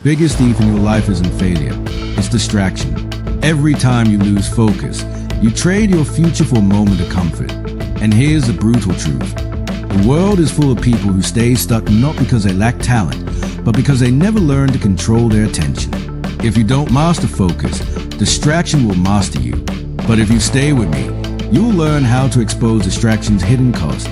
Biggest thief in your life isn't failure, it's distraction. Every time you lose focus, you trade your future for a moment of comfort. And here's the brutal truth. The world is full of people who stay stuck not because they lack talent, but because they never learn to control their attention. If you don't master focus, distraction will master you. But if you stay with me, you'll learn how to expose distraction's hidden cost,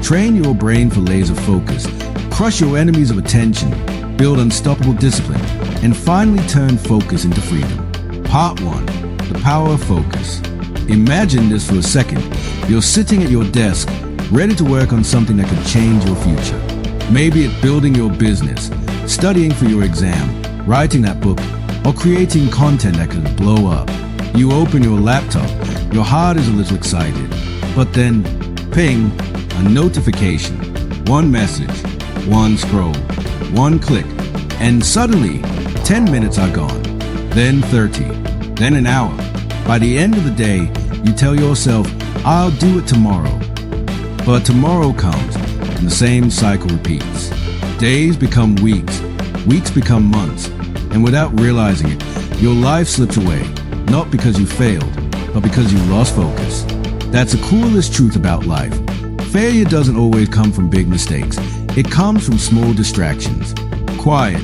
train your brain for laser focus, crush your enemies of attention, build unstoppable discipline, and finally turn focus into freedom. Part 1. The power of focus. Imagine this for a second. You're sitting at your desk, ready to work on something that could change your future. Maybe it's building your business, studying for your exam, writing that book, or creating content that could blow up. You open your laptop, your heart is a little excited, but then, ping, a notification, one message, one scroll, one click, and suddenly, 10 minutes are gone, then 30, then an hour. By the end of the day, you tell yourself, I'll do it tomorrow. But tomorrow comes, and the same cycle repeats. Days become weeks, weeks become months, and without realizing it, your life slips away, not because you failed, but because you lost focus. That's the coolest truth about life. Failure doesn't always come from big mistakes. It comes from small distractions. Quiet,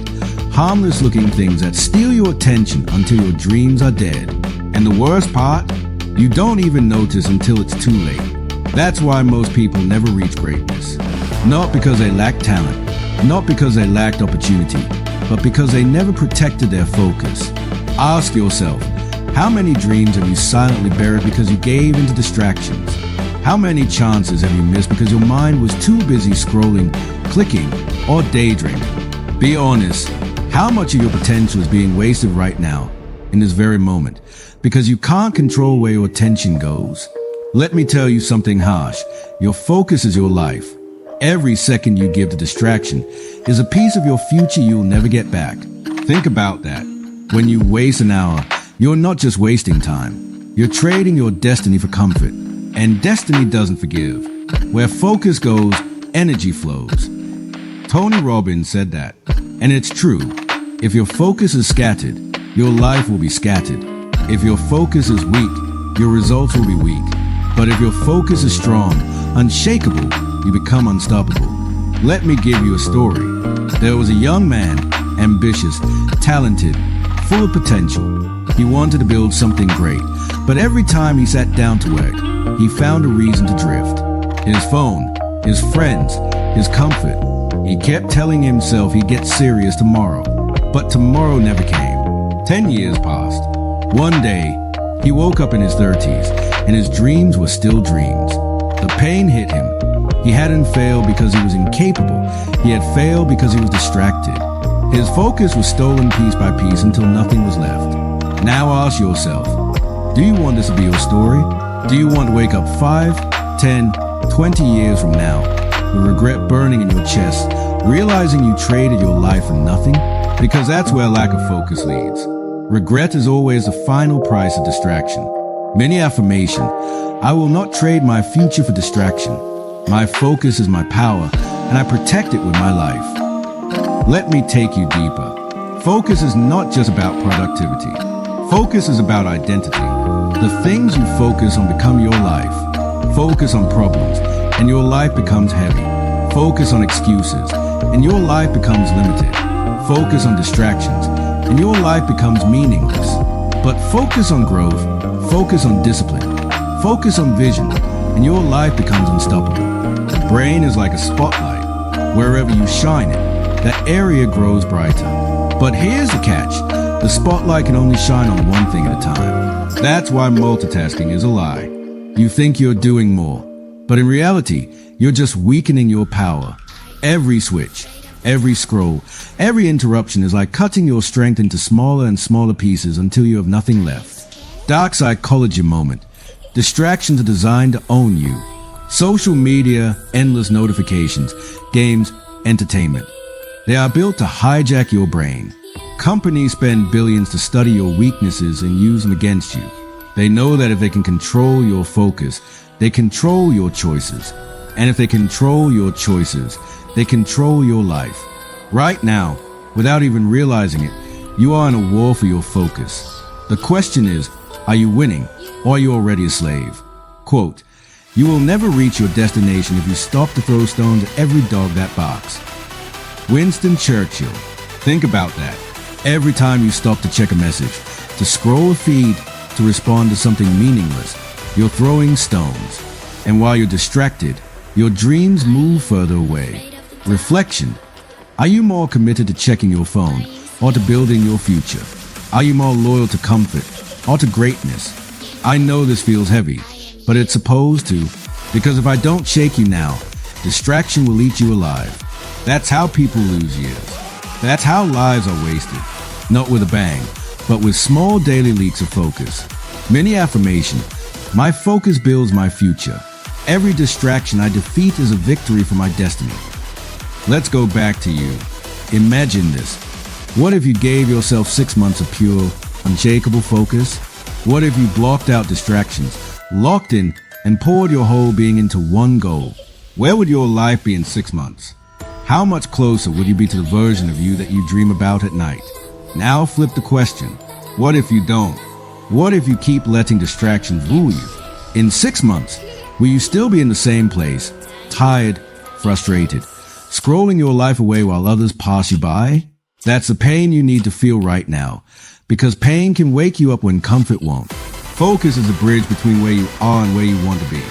harmless-looking things that steal your attention until your dreams are dead. And the worst part? You don't even notice until it's too late. That's why most people never reach greatness. Not because they lack talent, not because they lacked opportunity, but because they never protected their focus. Ask yourself, how many dreams have you silently buried because you gave into distractions? How many chances have you missed because your mind was too busy scrolling, clicking, or daydreaming? Be honest, how much of your potential is being wasted right now, in this very moment, because you can't control where your attention goes? Let me tell you something harsh. Your focus is your life. Every second you give to distraction is a piece of your future you'll never get back. Think about that. When you waste an hour, you're not just wasting time. You're trading your destiny for comfort. And destiny doesn't forgive. Where focus goes, energy flows. Tony Robbins said that. And it's true. If your focus is scattered, your life will be scattered. If your focus is weak, your results will be weak. But if your focus is strong, unshakable, you become unstoppable. Let me give you a story. There was a young man, ambitious, talented, full of potential. He wanted to build something great, but every time he sat down to work, he found a reason to drift. His phone, his friends, his comfort. He kept telling himself he'd get serious tomorrow, but tomorrow never came. 10 years passed. One day, he woke up in his 30s, and his dreams were still dreams. The pain hit him. He hadn't failed because he was incapable. He had failed because he was distracted. His focus was stolen piece by piece until nothing was left. Now ask yourself, do you want this to be your story? Do you want to wake up 5, 10, 20 years from now with regret burning in your chest, realizing you traded your life for nothing? Because that's where lack of focus leads. Regret is always the final price of distraction. Mini affirmation: I will not trade my future for distraction. My focus is my power, and I protect it with my life. Let me take you deeper. Focus is not just about productivity. Focus is about identity. The things you focus on become your life. Focus on problems, and your life becomes heavy. Focus on excuses, and your life becomes limited. Focus on distractions, and your life becomes meaningless. But focus on growth, focus on discipline, focus on vision, and your life becomes unstoppable. The brain is like a spotlight. Wherever you shine it, that area grows brighter. But here's the catch. The spotlight can only shine on one thing at a time. That's why multitasking is a lie. You think you're doing more, but in reality, you're just weakening your power. Every switch, every scroll, every interruption is like cutting your strength into smaller and smaller pieces until you have nothing left. Dark psychology moment. Distractions are designed to own you. Social media, endless notifications, games, entertainment. They are built to hijack your brain. Companies spend billions to study your weaknesses and use them against you. They know that if they can control your focus, they control your choices. And if they control your choices, they control your life. Right now, Without even realizing it, you are in a war for your focus. The question is, are you winning or are you already a slave? Quote, "You will never reach your destination if you stop to throw stones at every dog that barks." Winston Churchill. Think about that. Every time you stop to check a message, to scroll a feed, to respond to something meaningless, you're throwing stones. And while you're distracted, your dreams move further away. Reflection. Are you more committed to checking your phone or to building your future? Are you more loyal to comfort or to greatness? I know this feels heavy, but it's supposed to, because if I don't shake you now, distraction will eat you alive. That's how people lose years. That's how lives are wasted. Not with a bang, but with small daily leaks of focus. Mini affirmation. My focus builds my future. Every distraction I defeat is a victory for my destiny. Let's go back to you. Imagine this. What if you gave yourself 6 months of pure, unshakable focus? What if you blocked out distractions, locked in, and poured your whole being into one goal? Where would your life be in 6 months? How much closer would you be to the version of you that you dream about at night? Now flip the question. What if you don't? What if you keep letting distractions rule you? In 6 months, will you still be in the same place, tired, frustrated, scrolling your life away while others pass you by? That's the pain you need to feel right now, because pain can wake you up when comfort won't. Focus is a bridge between where you are and where you want to be.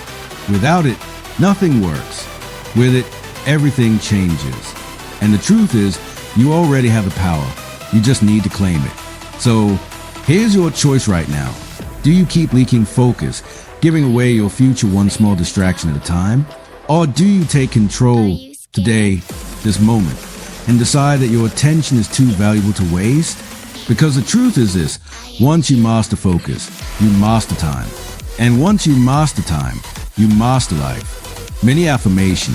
Without it, nothing works. With it, everything changes. And the truth is, you already have the power. You just need to claim it. So, here's your choice right now. Do you keep leaking focus, giving away your future one small distraction at a time? Or do you take control today, this moment, and decide that your attention is too valuable to waste? Because the truth is this, once you master focus, you master time. And once you master time, you master life. Mini affirmation.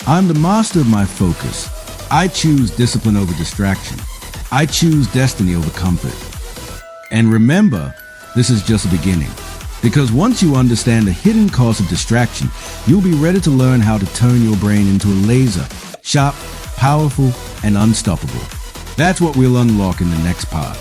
I'm the master of my focus. I choose discipline over distraction. I choose destiny over comfort. And remember, this is just the beginning. Because once you understand the hidden cost of distraction, you'll be ready to learn how to turn your brain into a laser, sharp, powerful, and unstoppable. That's what we'll unlock in the next part.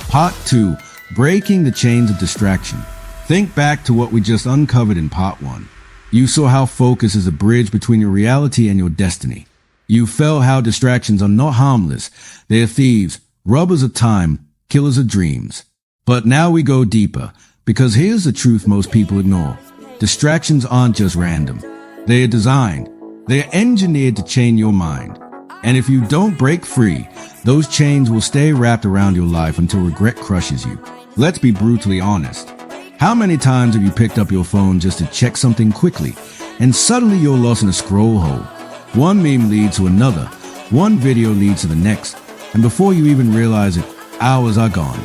Part 2, breaking the chains of distraction. Think back to what we just uncovered in part 1. You saw how focus is a bridge between your reality and your destiny. You felt how distractions are not harmless. They are thieves, robbers of time, killers of dreams. But now we go deeper, because here's the truth most people ignore. Distractions aren't just random. They are designed. They are engineered to chain your mind. And if you don't break free, those chains will stay wrapped around your life until regret crushes you. Let's be brutally honest. How many times have you picked up your phone just to check something quickly, and suddenly you're lost in a scroll hole? One meme leads to another, one video leads to the next, and before you even realize it, hours are gone.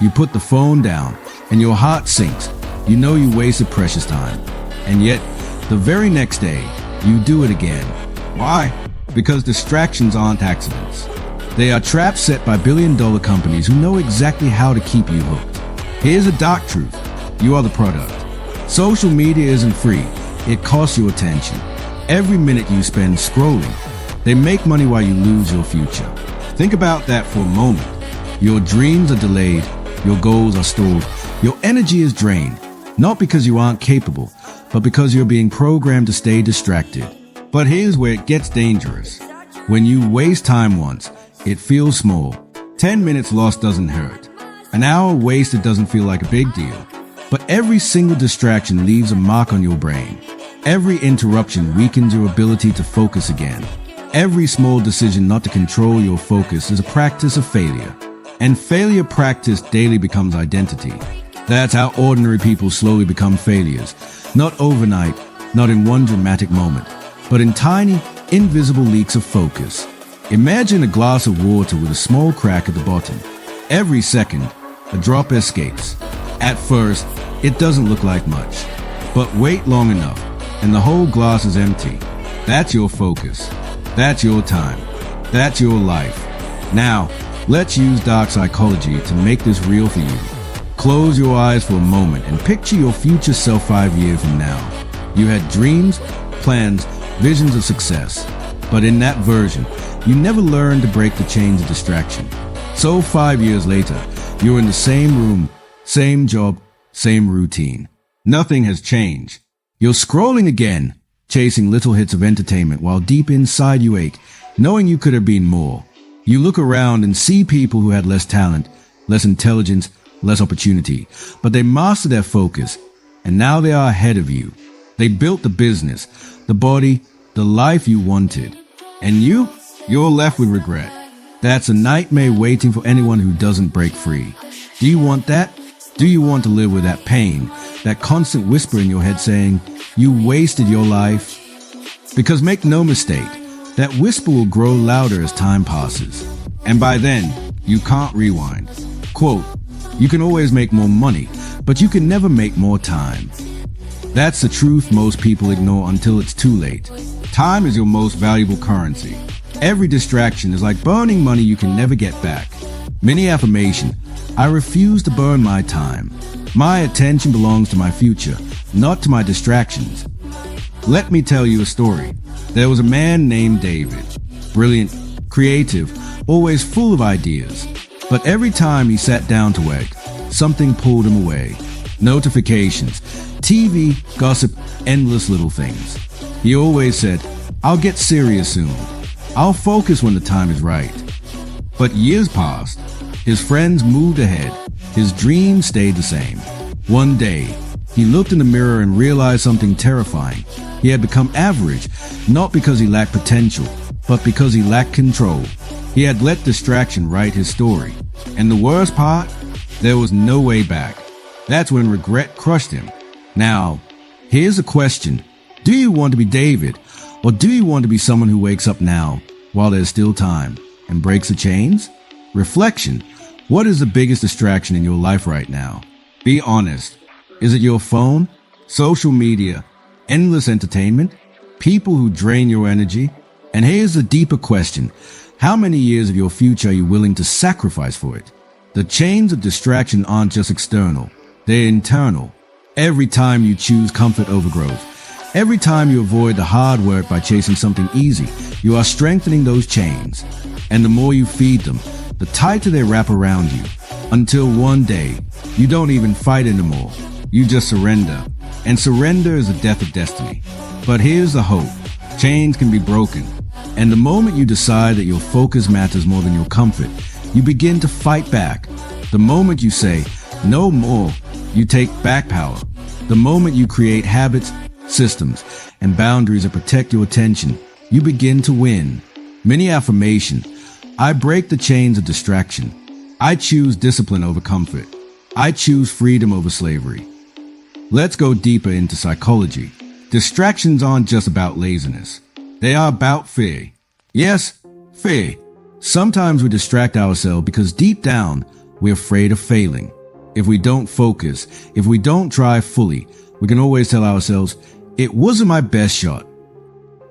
You put the phone down, and your heart sinks. You know you wasted precious time. And yet, the very next day, you do it again. Why? Because distractions aren't accidents. They are traps set by billion-dollar companies who know exactly how to keep you hooked. Here's a dark truth. You are the product. Social media isn't free. It costs you attention. Every minute you spend scrolling, they make money while you lose your future. Think about that for a moment. Your dreams are delayed. Your goals are stalled. Your energy is drained. Not because you aren't capable, but because you're being programmed to stay distracted. But here's where it gets dangerous. When you waste time once, it feels small. 10 minutes lost doesn't hurt. An hour wasted doesn't feel like a big deal. But every single distraction leaves a mark on your brain. Every interruption weakens your ability to focus again. Every small decision not to control your focus is a practice of failure. And failure practiced daily becomes identity. That's how ordinary people slowly become failures. Not overnight, not in one dramatic moment, but in tiny, invisible leaks of focus. Imagine a glass of water with a small crack at the bottom. Every second, a drop escapes. At first, it doesn't look like much. But wait long enough, and the whole glass is empty. That's your focus. That's your time. That's your life. Now, let's use dark psychology to make this real for you. Close your eyes for a moment and picture your future self 5 years from now. You had dreams, plans, visions of success. But in that version, you never learned to break the chains of distraction. So 5 years later, you're in the same room, same job, same routine. Nothing has changed. You're scrolling again, chasing little hits of entertainment while deep inside you ache, knowing you could have been more. You look around and see people who had less talent, less intelligence, less opportunity, but they mastered their focus, and now they are ahead of you. They built the business, the body, the life you wanted. And you're left with regret. That's a nightmare waiting for anyone who doesn't break free. Do you want that? Do you want to live with that pain, that constant whisper in your head saying, you wasted your life? Because make no mistake, that whisper will grow louder as time passes. And by then, you can't rewind. Quote, you can always make more money, but you can never make more time. That's the truth most people ignore until it's too late. Time is your most valuable currency. Every distraction is like burning money you can never get back. Mini affirmation, I refuse to burn my time. My attention belongs to my future, not to my distractions. Let me tell you a story. There was a man named David. Brilliant, creative, always full of ideas. But every time he sat down to work, something pulled him away. Notifications, TV, gossip, endless little things. He always said, I'll get serious soon. I'll focus when the time is right. But years passed. His friends moved ahead. His dreams stayed the same. One day, he looked in the mirror and realized something terrifying. He had become average, not because he lacked potential, but because he lacked control. He had let distraction write his story. And the worst part, there was no way back. That's when regret crushed him. Now, here's a question. Do you want to be David, or do you want to be someone who wakes up now, while there's still time, and breaks the chains? Reflection. What is the biggest distraction in your life right now? Be honest. Is it your phone, social media, endless entertainment, people who drain your energy? And here's the deeper question. How many years of your future are you willing to sacrifice for it? The chains of distraction aren't just external, they're internal. Every time you choose comfort over growth, every time you avoid the hard work by chasing something easy, you are strengthening those chains. And the more you feed them, the tighter they wrap around you. Until one day, you don't even fight anymore. You just surrender. And surrender is the death of destiny. But here's the hope. Chains can be broken. And the moment you decide that your focus matters more than your comfort, you begin to fight back. The moment you say, no more, you take back power. The moment you create habits, systems, and boundaries that protect your attention, you begin to win. Mini affirmation. I break the chains of distraction. I choose discipline over comfort. I choose freedom over slavery. Let's go deeper into psychology. Distractions aren't just about laziness. They are about fear. Yes, fear. Sometimes we distract ourselves because deep down, we're afraid of failing. If we don't focus, if we don't try fully, we can always tell ourselves, it wasn't my best shot.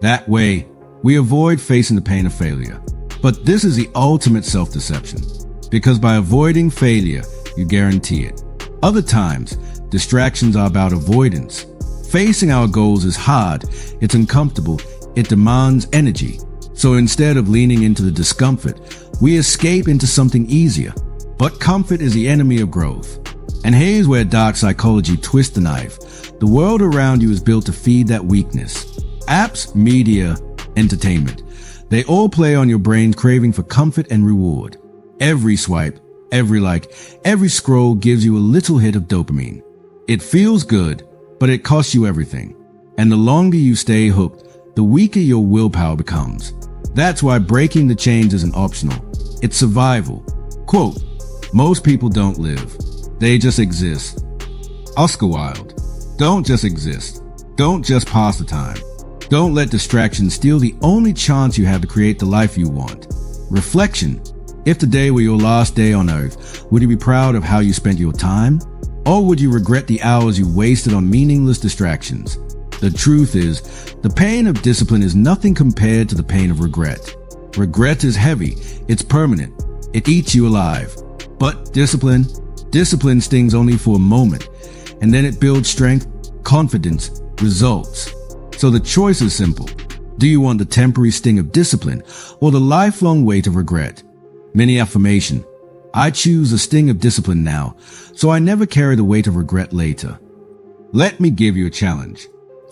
That way, we avoid facing the pain of failure. But this is the ultimate self-deception, because by avoiding failure, you guarantee it. Other times, distractions are about avoidance. Facing our goals is hard, it's uncomfortable, it demands energy. So instead of leaning into the discomfort, we escape into something easier. But comfort is the enemy of growth. And here's where dark psychology twists the knife. The world around you is built to feed that weakness. Apps, media, entertainment. They all play on your brain's craving for comfort and reward. Every swipe, every like, every scroll gives you a little hit of dopamine. It feels good, but it costs you everything. And the longer you stay hooked, the weaker your willpower becomes. That's why breaking the chains isn't optional. It's survival. Quote, most people don't live. They just exist. Oscar Wilde. Don't just exist. Don't just pass the time. Don't let distractions steal the only chance you have to create the life you want. Reflection. If today were your last day on earth, would you be proud of how you spent your time? Or would you regret the hours you wasted on meaningless distractions? The truth is, the pain of discipline is nothing compared to the pain of regret. Regret is heavy, it's permanent, it eats you alive. But discipline stings only for a moment, and then it builds strength, confidence, results. So the choice is simple. Do you want the temporary sting of discipline or the lifelong weight of regret? Mini affirmation. I choose the sting of discipline now, so I never carry the weight of regret later. Let me give you a challenge.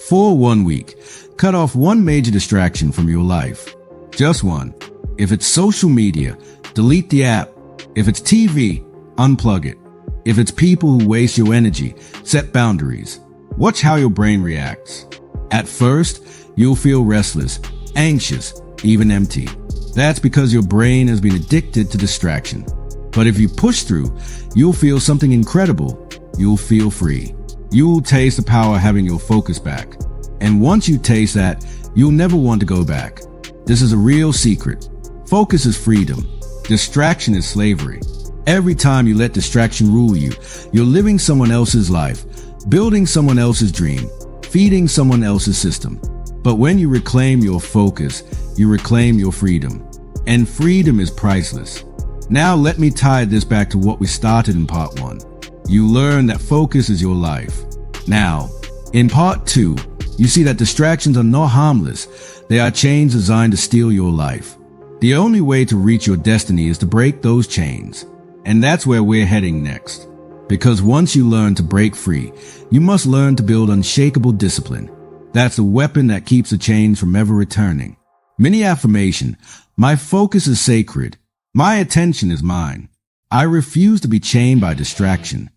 For 1 week, cut off one major distraction from your life. Just one. If it's social media, delete the app. If it's TV, unplug it. If it's people who waste your energy, set boundaries. Watch how your brain reacts. At first, you'll feel restless, anxious, even empty. That's because your brain has been addicted to distraction. But if you push through, you'll feel something incredible. You'll feel free. You'll taste the power of having your focus back. And once you taste that, you'll never want to go back. This is a real secret. Focus is freedom. Distraction is slavery. Every time you let distraction rule you, you're living someone else's life, building someone else's dream, feeding someone else's system. But when you reclaim your focus, you reclaim your freedom. And freedom is priceless. Now let me tie this back to what we started in part 1. You learn that focus is your life. Now, in part 2, you see that distractions are not harmless. They are chains designed to steal your life. The only way to reach your destiny is to break those chains. And that's where we're heading next. Because once you learn to break free, you must learn to build unshakable discipline. That's the weapon that keeps the chains from ever returning. Mini affirmation. My focus is sacred. My attention is mine. I refuse to be chained by distraction.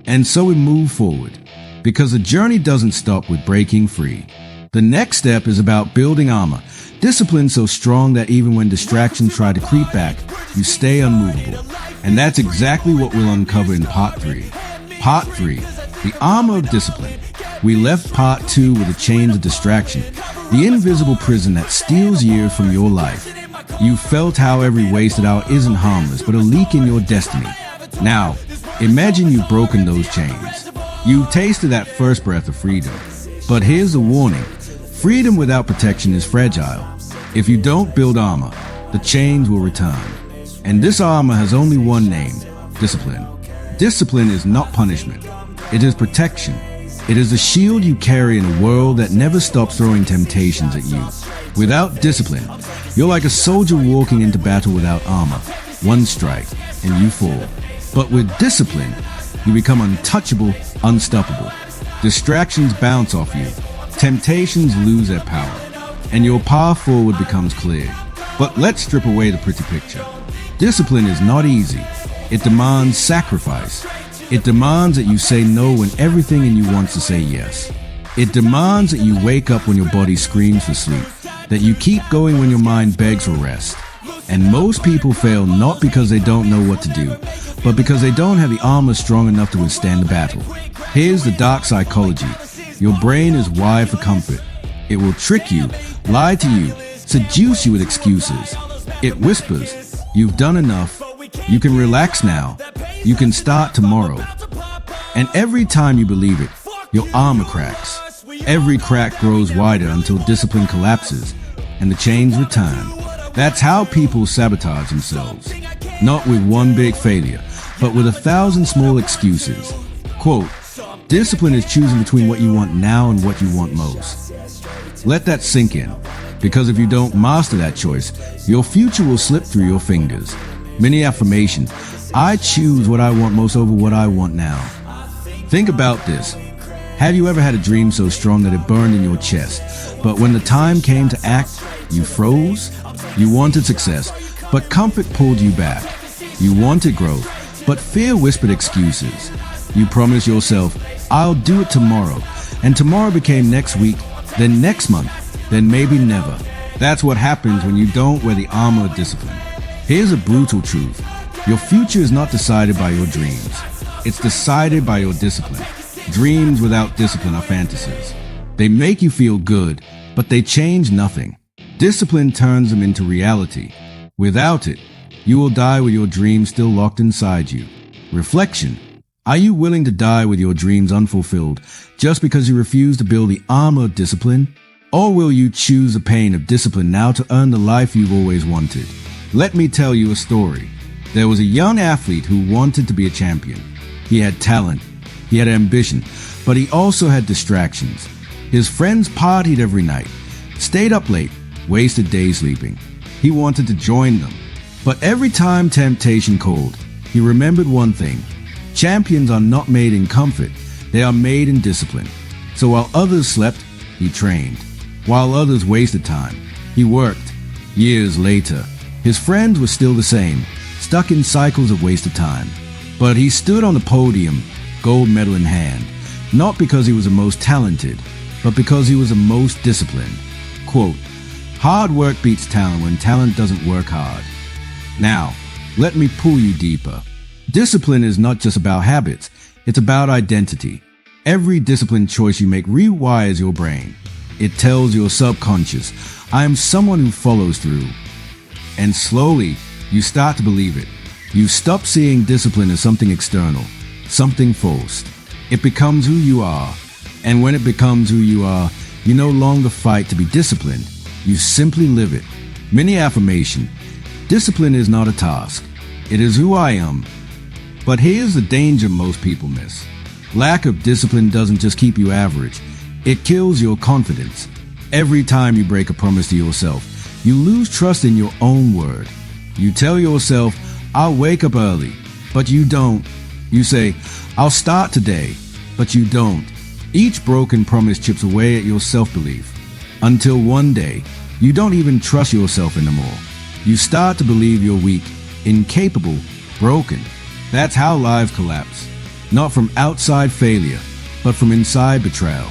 And so we move forward. Because the journey doesn't stop with breaking free. The next step is about building armor. Discipline so strong that even when distractions try to creep back, you stay unmovable. And that's exactly what we'll uncover in part 3. Part 3, the armor of discipline. We left part 2 with the chains of distraction, the invisible prison that steals years from your life. You felt how every wasted hour isn't harmless, but a leak in your destiny. Now, imagine you've broken those chains. You've tasted that first breath of freedom. But here's the warning. Freedom without protection is fragile. If you don't build armor, the chains will return. And this armor has only one name, discipline. Discipline is not punishment. It is protection. It is the shield you carry in a world that never stops throwing temptations at you. Without discipline, you're like a soldier walking into battle without armor. One strike, and you fall. But with discipline, you become untouchable, unstoppable. Distractions bounce off you. Temptations lose their power. And your path forward becomes clear. But let's strip away the pretty picture. Discipline is not easy. It demands sacrifice. It demands that you say no when everything in you wants to say yes. It demands that you wake up when your body screams for sleep, that you keep going when your mind begs for rest. And most people fail not because they don't know what to do, but because they don't have the armor strong enough to withstand the battle. Here's the dark psychology. Your brain is wired for comfort. It will trick you, lie to you, seduce you with excuses. It whispers, you've done enough, you can relax now, you can start tomorrow. And every time you believe it, your armor cracks. Every crack grows wider until discipline collapses and the chains return. That's how people sabotage themselves. Not with one big failure, but with 1,000 small excuses. Quote, discipline is choosing between what you want now and what you want most. Let that sink in, because if you don't master that choice, your future will slip through your fingers. Mini affirmation, I choose what I want most over what I want now. Think about this. Have you ever had a dream so strong that it burned in your chest, but when the time came to act, you froze? You wanted success, but comfort pulled you back. You wanted growth, but fear whispered excuses. You promised yourself, I'll do it tomorrow, and tomorrow became next week, then next month, then maybe never. That's what happens when you don't wear the armor of discipline. Here's a brutal truth. Your future is not decided by your dreams. It's decided by your discipline. Dreams without discipline are fantasies. They make you feel good, but they change nothing. Discipline turns them into reality. Without it, you will die with your dreams still locked inside you. Reflection. Are you willing to die with your dreams unfulfilled just because you refuse to build the armor of discipline? Or will you choose the pain of discipline now to earn the life you've always wanted? Let me tell you a story. There was a young athlete who wanted to be a champion. He had talent, he had ambition, but he also had distractions. His friends partied every night. stayed up late, wasted days sleeping. He wanted to join them. But every time temptation called, he remembered one thing. Champions are not made in comfort, they are made in discipline. So while others slept, he trained. While others wasted time, he worked. Years later, his friends were still the same, stuck in cycles of wasted time. But he stood on the podium, gold medal in hand, not because he was the most talented, but because he was the most disciplined. Quote, "Hard work beats talent when talent doesn't work hard." Now, let me pull you deeper. Discipline is not just about habits, it's about identity. Every disciplined choice you make rewires your brain. It tells your subconscious, I am someone who follows through. And slowly, you start to believe it. You stop seeing discipline as something external, something forced. It becomes who you are. And when it becomes who you are, you no longer fight to be disciplined. You simply live it. Mini affirmation. Discipline is not a task. It is who I am. But here's the danger most people miss. Lack of discipline doesn't just keep you average. It kills your confidence. Every time you break a promise to yourself, you lose trust in your own word. You tell yourself, I'll wake up early, but you don't. You say, I'll start today, but you don't. Each broken promise chips away at your self-belief. Until one day, you don't even trust yourself anymore. You start to believe you're weak, incapable, broken. That's how lives collapse. Not from outside failure, but from inside betrayal.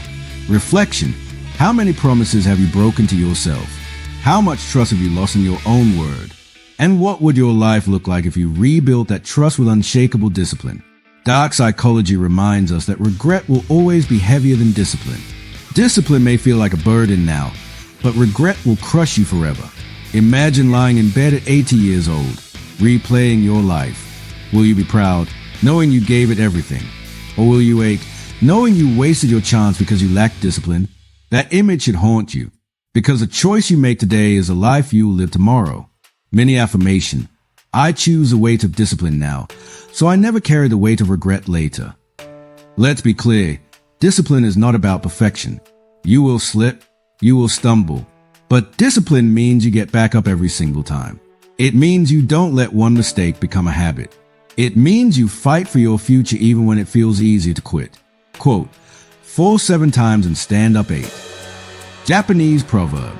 Reflection. How many promises have you broken to yourself? How much trust have you lost in your own word? And what would your life look like if you rebuilt that trust with unshakable discipline? Dark psychology reminds us that regret will always be heavier than discipline. Discipline may feel like a burden now, but regret will crush you forever. Imagine lying in bed at 80 years old, replaying your life. Will you be proud, knowing you gave it everything? Or will you ache, knowing you wasted your chance because you lacked discipline? That image should haunt you, because the choice you make today is the life you will live tomorrow. Mini affirmation. I choose the weight of discipline now, so I never carry the weight of regret later. Let's be clear, discipline is not about perfection. You will slip, you will stumble, but discipline means you get back up every single time. It means you don't let one mistake become a habit. It means you fight for your future even when it feels easy to quit. Quote, fall 7 times and stand up 8. Japanese proverb.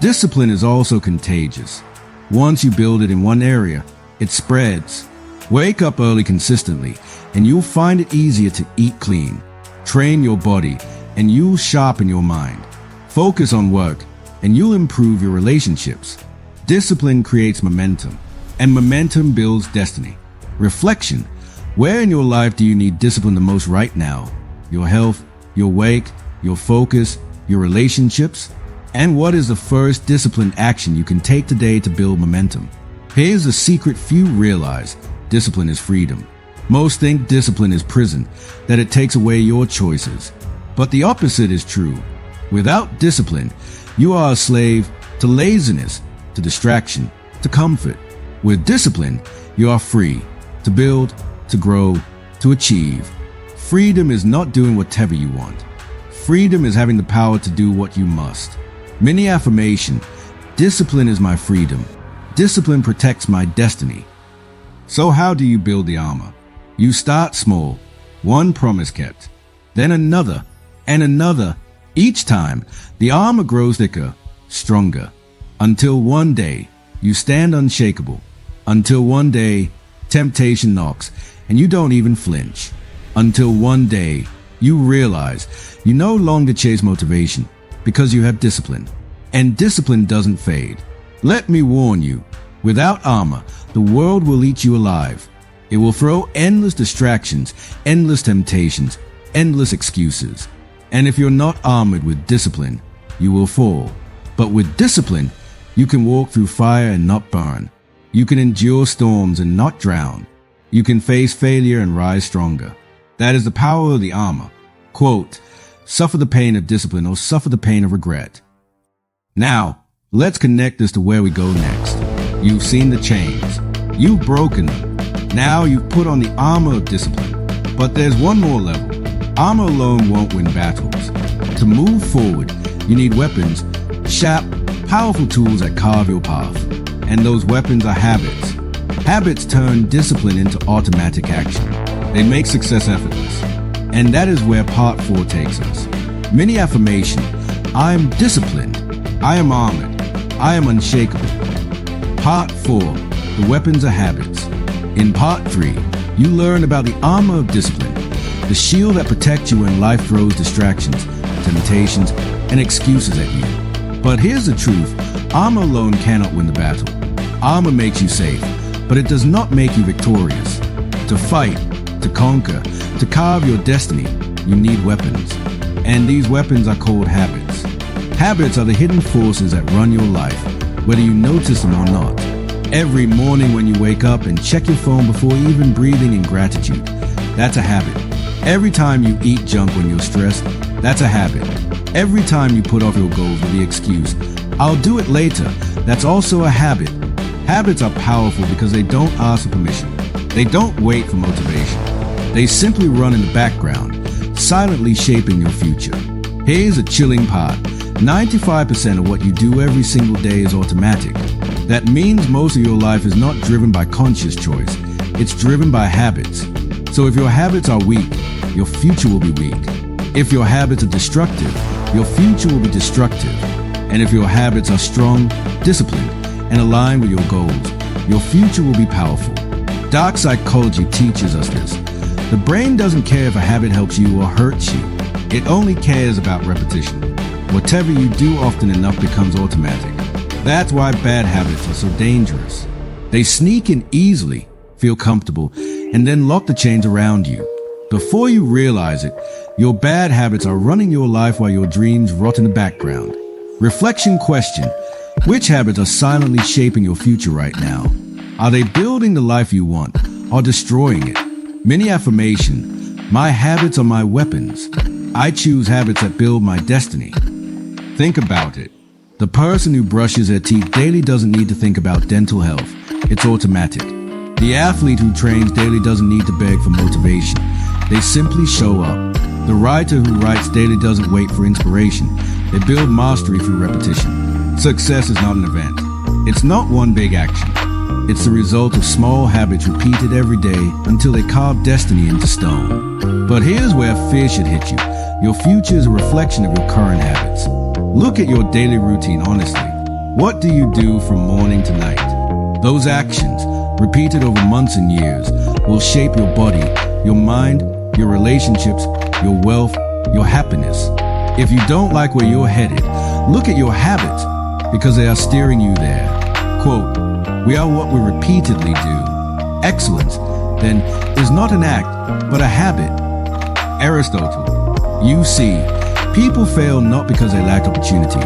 Discipline is also contagious. Once you build it in one area, it spreads. Wake up early consistently, and you'll find it easier to eat clean. Train your body, and you'll sharpen your mind. Focus on work, and you'll improve your relationships. Discipline creates momentum, and momentum builds destiny. Reflection. Where in your life do you need discipline the most right now? Your health, your weight, your focus, your relationships? And what is the first disciplined action you can take today to build momentum? Here's the secret few realize. Discipline is freedom. Most think discipline is prison, that it takes away your choices. But the opposite is true. Without discipline, you are a slave to laziness, to distraction, to comfort. With discipline, you are free to build, to grow, to achieve. Freedom is not doing whatever you want. Freedom is having the power to do what you must. Mini affirmation. Discipline is my freedom. Discipline protects my destiny. So how do you build the armor? You start small, one promise kept, then another and another. Each time, the armor grows thicker, stronger, until one day you stand unshakable. Until one day, temptation knocks and you don't even flinch. Until one day, you realize you no longer chase motivation because you have discipline. And discipline doesn't fade. Let me warn you, without armor, the world will eat you alive. It will throw endless distractions, endless temptations, endless excuses. And if you're not armored with discipline, you will fall. But with discipline, you can walk through fire and not burn. You can endure storms and not drown. You can face failure and rise stronger. That is the power of the armor. Quote, suffer the pain of discipline or suffer the pain of regret. Now, let's connect this to where we go next. You've seen the chains. You've broken them. Now you've put on the armor of discipline. But there's one more level. Armor alone won't win battles. To move forward, you need weapons Sharp, powerful tools that carve your path. And those weapons are habits. Habits turn discipline into automatic action. They make success effortless. And that is where part 4 takes us. Mini affirmation. I am disciplined. I am armored. I am unshakable. Part 4. The weapons are habits. In part 3, you learn about the armor of discipline, the shield that protects you when life throws distractions, temptations, and excuses at you. But here's the truth. Armor alone cannot win the battle. Armor makes you safe, but it does not make you victorious. To fight, to conquer, to carve your destiny, you need weapons. And these weapons are called habits. Habits are the hidden forces that run your life, whether you notice them or not. Every morning when you wake up and check your phone before even breathing in gratitude, that's a habit. Every time you eat junk when you're stressed, that's a habit. Every time you put off your goals with the excuse, I'll do it later, that's also a habit. Habits are powerful because they don't ask for permission. They don't wait for motivation. They simply run in the background, silently shaping your future. Here's a chilling part. 95% of what you do every single day is automatic. That means most of your life is not driven by conscious choice. It's driven by habits. So if your habits are weak, your future will be weak. If your habits are destructive, your future will be destructive. And if your habits are strong, disciplined, and aligned with your goals, your future will be powerful. Dark psychology teaches us this. The brain doesn't care if a habit helps you or hurts you. It only cares about repetition. Whatever you do often enough becomes automatic. That's why bad habits are so dangerous. They sneak in easily, feel comfortable, and then lock the chains around you. Before you realize it, your bad habits are running your life while your dreams rot in the background. Reflection question. Which habits are silently shaping your future right now? Are they building the life you want or destroying it? Mini affirmation. My habits are my weapons. I choose habits that build my destiny. Think about it. The person who brushes their teeth daily doesn't need to think about dental health. It's automatic. The athlete who trains daily doesn't need to beg for motivation. They simply show up. The writer who writes daily doesn't wait for inspiration. They build mastery through repetition. Success is not an event. It's not one big action. It's the result of small habits repeated every day until they carve destiny into stone. But here's where fear should hit you. Your future is a reflection of your current habits. Look at your daily routine honestly. What do you do from morning to night? Those actions, repeated over months and years, will shape your body, your mind, your relationships, your wealth, your happiness. If you don't like where you're headed, look at your habits because they are steering you there. Quote, we are what we repeatedly do. Excellence, then, is not an act, but a habit. Aristotle. You see, people fail not because they lacked opportunity,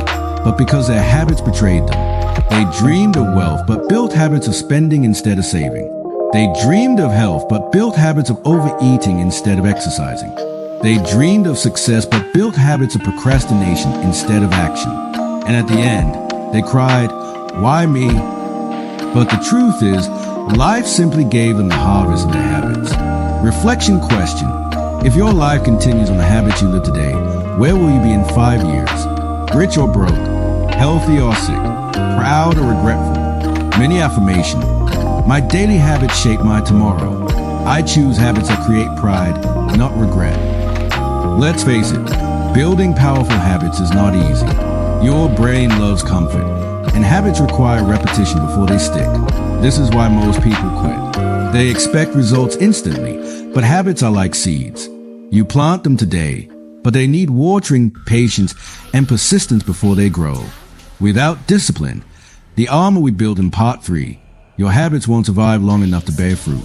but because their habits betrayed them. They dreamed of wealth, but built habits of spending instead of saving. They dreamed of health, but built habits of overeating instead of exercising. They dreamed of success, but built habits of procrastination instead of action. And at the end, they cried, why me? But the truth is, life simply gave them the harvest of their habits. Reflection question. If your life continues on the habits you live today, where will you be in 5 years? Rich or broke? Healthy or sick? Proud or regretful? Mini affirmation. My daily habits shape my tomorrow. I choose habits that create pride, not regret. Let's face it, building powerful habits is not easy. Your brain loves comfort, and habits require repetition before they stick. This is why most people quit. They expect results instantly, but habits are like seeds. You plant them today, but they need watering, patience, and persistence before they grow. Without discipline, the armor we built in part 3, your habits won't survive long enough to bear fruit.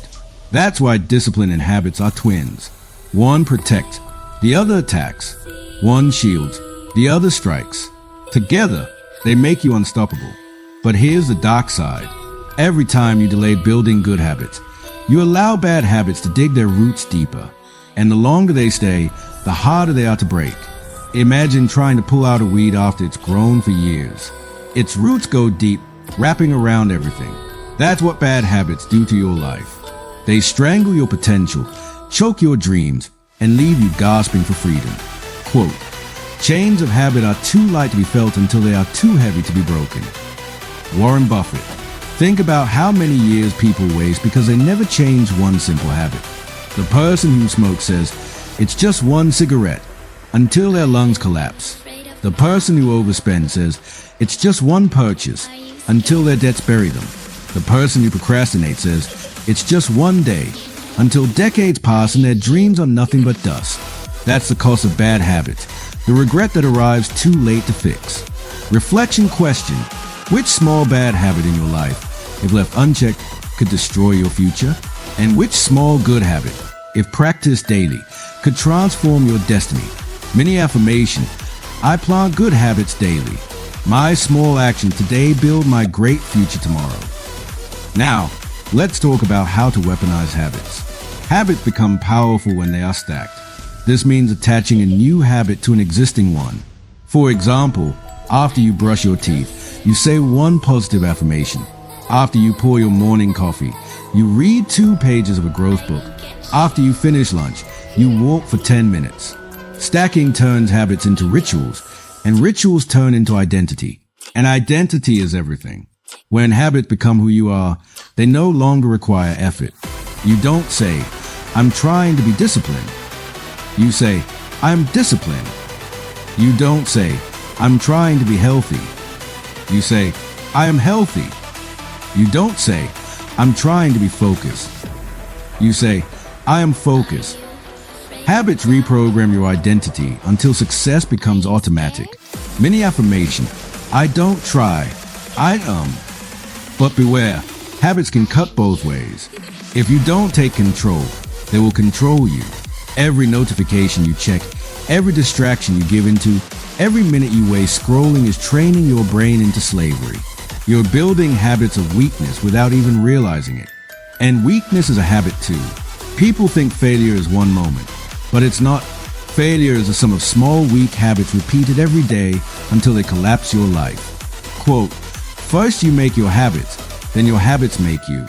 That's why discipline and habits are twins. One protects, the other attacks. One shields, the other strikes. Together, they make you unstoppable. But here's the dark side. Every time you delay building good habits, you allow bad habits to dig their roots deeper. And the longer they stay, the harder they are to break. Imagine trying to pull out a weed after it's grown for years. Its roots go deep, wrapping around everything. That's what bad habits do to your life. They strangle your potential, choke your dreams, and leave you gasping for freedom. Quote, Chains of habit are too light to be felt until they are too heavy to be broken. Warren Buffett. Think about how many years people waste because they never change one simple habit. The person who smokes says, it's just one cigarette, until their lungs collapse. The person who overspends says, it's just one purchase, until their debts bury them. The person who procrastinates says, it's just one day, until decades pass and their dreams are nothing but dust. That's the cost of bad habits, the regret that arrives too late to fix. Reflection question, which small bad habit in your life, if left unchecked, could destroy your future? And which small good habit, if practiced daily, could transform your destiny? Mini affirmation, I plant good habits daily. My small actions today build my great future tomorrow. Now, let's talk about how to weaponize habits. Habits become powerful when they are stacked. This means attaching a new habit to an existing one. For example, after you brush your teeth, you say one positive affirmation. After you pour your morning coffee, you read 2 pages of a growth book. After you finish lunch, you walk for 10 minutes. Stacking turns habits into rituals, and rituals turn into identity. And identity is everything. When habits become who you are, they no longer require effort. You don't say, I'm trying to be disciplined. You say, I'm disciplined. You don't say, I'm trying to be healthy. You say, I am healthy. You don't say, I'm trying to be focused. You say, I am focused. Habits reprogram your identity until success becomes automatic. Mini affirmation, I don't try, I am. But beware, habits can cut both ways. If you don't take control, they will control you. Every notification you check, every distraction you give into, every minute you waste scrolling is training your brain into slavery. You're building habits of weakness without even realizing it. And weakness is a habit too. People think failure is one moment, but it's not. Failure is a sum of small, weak habits repeated every day until they collapse your life. Quote, first you make your habits, then your habits make you.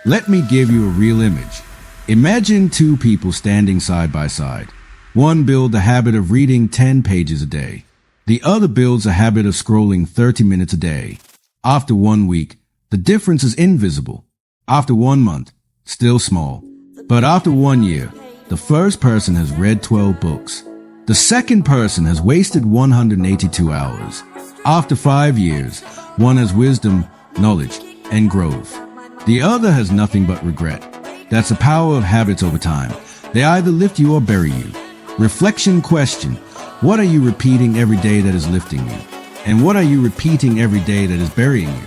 Let me give you a real image. Imagine 2 people standing side by side. One builds the habit of reading 10 pages a day. The other builds a habit of scrolling 30 minutes a day. After 1 week, the difference is invisible. After 1 month, still small. But after 1 year, the first person has read 12 books. The second person has wasted 182 hours. After 5 years, one has wisdom, knowledge, and growth. The other has nothing but regret. That's the power of habits over time. They either lift you or bury you. Reflection question, what are you repeating every day that is lifting you? And what are you repeating every day that is burying you?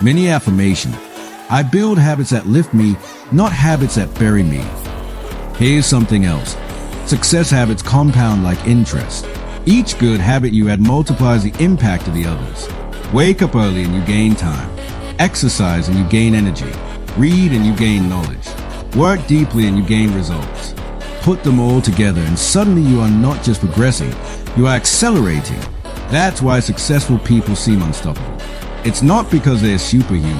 Mini affirmation, I build habits that lift me, not habits that bury me. Here's something else. Success habits compound like interest. Each good habit you add multiplies the impact of the others. Wake up early and you gain time. Exercise and you gain energy. Read and you gain knowledge. Work deeply and you gain results. Put them all together and suddenly you are not just progressing, you are accelerating. That's why successful people seem unstoppable. It's not because they're superhuman.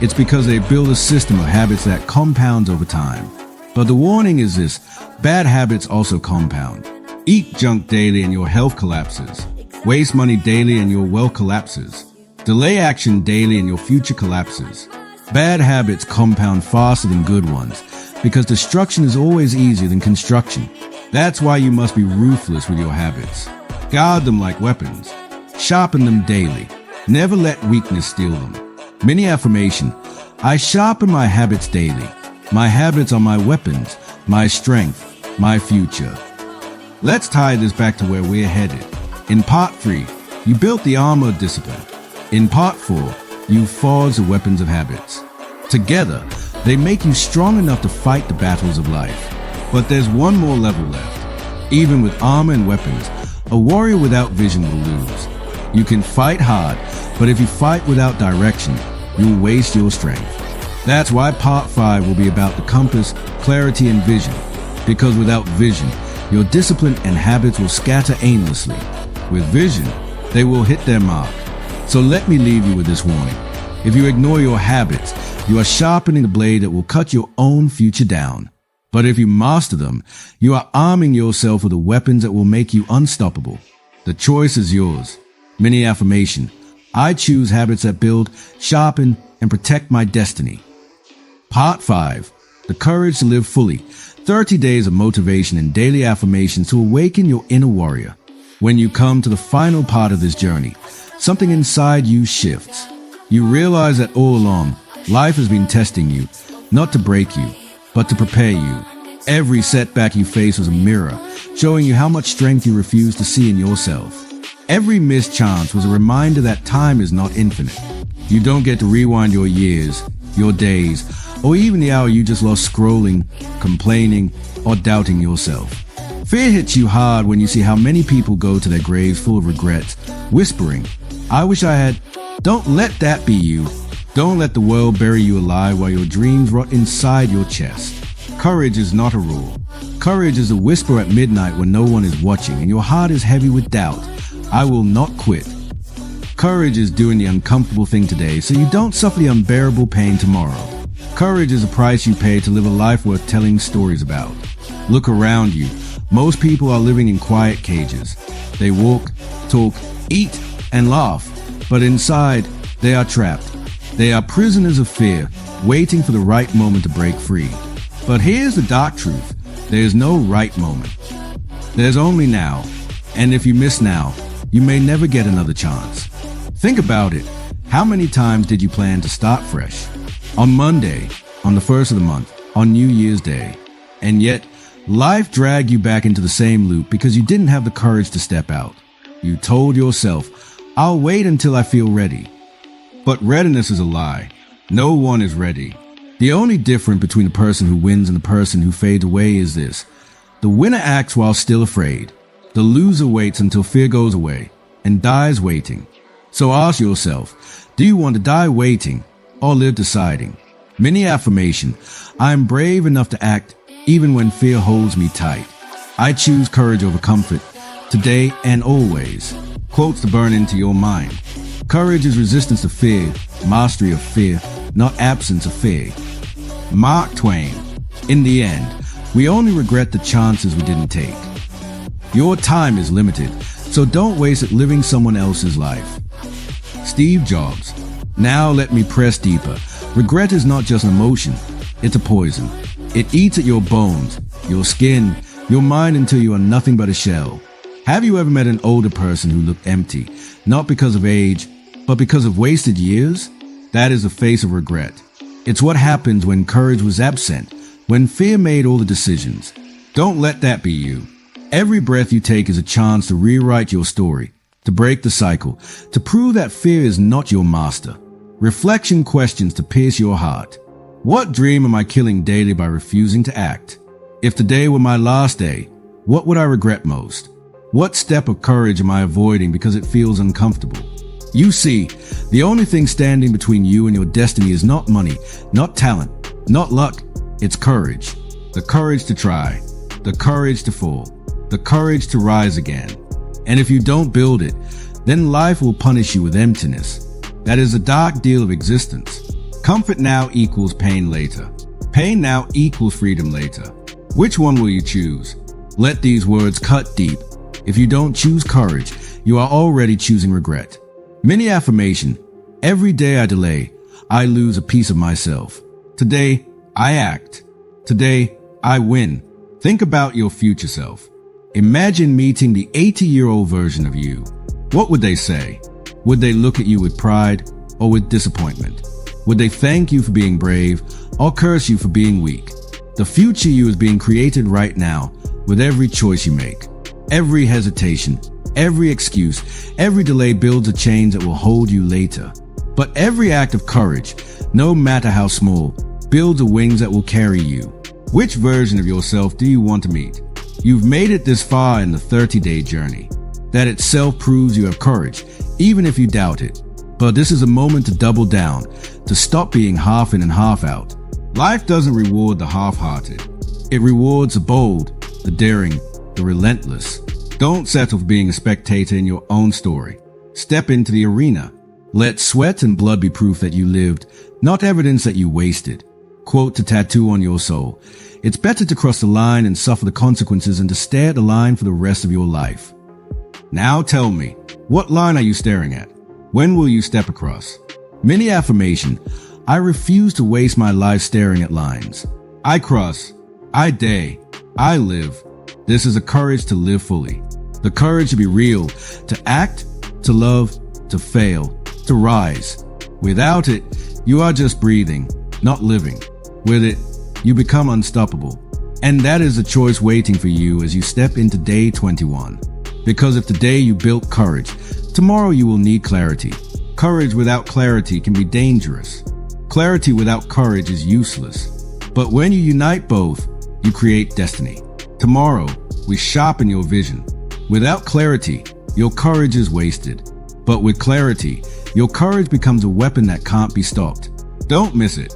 It's because they build a system of habits that compounds over time. But the warning is this, bad habits also compound. Eat junk daily and your health collapses. Waste money daily and your wealth collapses. Delay action daily and your future collapses. Bad habits compound faster than good ones because destruction is always easier than construction. That's why you must be ruthless with your habits. Guard them like weapons. Sharpen them daily. Never let weakness steal them. Mini affirmation, I sharpen my habits daily. My habits are my weapons, my strength, my future. Let's tie this back to where we're headed. In part 3, you built the armor of discipline. In part 4, you forged the weapons of habits. Together, they make you strong enough to fight the battles of life. But there's one more level left. Even with armor and weapons, a warrior without vision will lose. You can fight hard, but if you fight without direction, you'll waste your strength. That's why part 5 will be about the compass, clarity, and vision. Because without vision, your discipline and habits will scatter aimlessly. With vision, they will hit their mark. So let me leave you with this warning. If you ignore your habits, you are sharpening the blade that will cut your own future down. But if you master them, you are arming yourself with the weapons that will make you unstoppable. The choice is yours. Mini affirmation. I choose habits that build, sharpen, and protect my destiny. Part 5. The courage to live fully. 30 days of motivation and daily affirmations to awaken your inner warrior. When you come to the final part of this journey, something inside you shifts. You realize that all along, life has been testing you, not to break you, but to prepare you. Every setback you face was a mirror, showing you how much strength you refuse to see in yourself. Every missed chance was a reminder that time is not infinite. You don't get to rewind your years, your days, or even the hour you just lost scrolling, complaining, or doubting yourself. Fear hits you hard when you see how many people go to their graves full of regrets, whispering, "I wish I had." Don't let that be you. Don't let the world bury you alive while your dreams rot inside your chest. Courage is not a rule. Courage is a whisper at midnight when no one is watching and your heart is heavy with doubt. I will not quit. Courage is doing the uncomfortable thing today so you don't suffer the unbearable pain tomorrow. Courage is a price you pay to live a life worth telling stories about. Look around you. Most people are living in quiet cages. They walk, talk, eat, and laugh, but inside, they are trapped. They are prisoners of fear, waiting for the right moment to break free. But here's the dark truth. There is no right moment. There's only now. And if you miss now, you may never get another chance. Think about it. How many times did you plan to start fresh? On Monday, on the first of the month, on New Year's Day. And yet, life dragged you back into the same loop because you didn't have the courage to step out. You told yourself, "I'll wait until I feel ready." But readiness is a lie. No one is ready. The only difference between the person who wins and the person who fades away is this. The winner acts while still afraid. The loser waits until fear goes away and dies waiting. So ask yourself, do you want to die waiting or live deciding? Mini affirmation. I am brave enough to act even when fear holds me tight. I choose courage over comfort today and always. Quotes to burn into your mind. Courage is resistance to fear, mastery of fear, not absence of fear. Mark Twain. In the end, we only regret the chances we didn't take. Your time is limited, so don't waste it living someone else's life. Steve Jobs. Now let me press deeper. Regret is not just an emotion, it's a poison. It eats at your bones, your skin, your mind until you are nothing but a shell. Have you ever met an older person who looked empty, not because of age, but because of wasted years? That is the face of regret. It's what happens when courage was absent, when fear made all the decisions. Don't let that be you. Every breath you take is a chance to rewrite your story, to break the cycle, to prove that fear is not your master. Reflection questions to pierce your heart. What dream am I killing daily by refusing to act? If today were my last day, what would I regret most? What step of courage am I avoiding because it feels uncomfortable? You see, the only thing standing between you and your destiny is not money, not talent, not luck. It's courage. The courage to try. The courage to fall. The courage to rise again. And if you don't build it, then life will punish you with emptiness. That is the dark deal of existence. Comfort now equals pain later. Pain now equals freedom later. Which one will you choose? Let these words cut deep. If you don't choose courage, you are already choosing regret. Mini affirmation. Every day I delay, I lose a piece of myself. Today, I act. Today, I win. Think about your future self. Imagine meeting the 80-year-old version of you. What would they say? Would they look at you with pride or with disappointment? Would they thank you for being brave or curse you for being weak? The future you is being created right now with every choice you make. Every hesitation, every excuse, every delay builds a chain that will hold you later. But every act of courage, no matter how small, builds a wings that will carry you. Which version of yourself do you want to meet? You've made it this far in the 30-day journey. That itself proves you have courage, even if you doubt it. But this is a moment to double down, to stop being half in and half out. Life doesn't reward the half-hearted. It rewards the bold, the daring, the relentless. Don't settle for being a spectator in your own story. Step into the arena. Let sweat and blood be proof that you lived, not evidence that you wasted. Quote to tattoo on your soul. It's better to cross the line and suffer the consequences than to stare at the line for the rest of your life. Now tell me, what line are you staring at? When will you step across? Mini affirmation. I refuse to waste my life staring at lines. I cross. I day. I live. This is a courage to live fully. The courage to be real, to act, to love, to fail, to rise. Without it, you are just breathing, not living. With it, you become unstoppable. And that is a choice waiting for you as you step into day 21. Because if today you built courage, tomorrow you will need clarity. Courage without clarity can be dangerous. Clarity without courage is useless. But when you unite both, you create destiny. Tomorrow, we sharpen your vision. Without clarity, your courage is wasted. But with clarity, your courage becomes a weapon that can't be stopped. Don't miss it.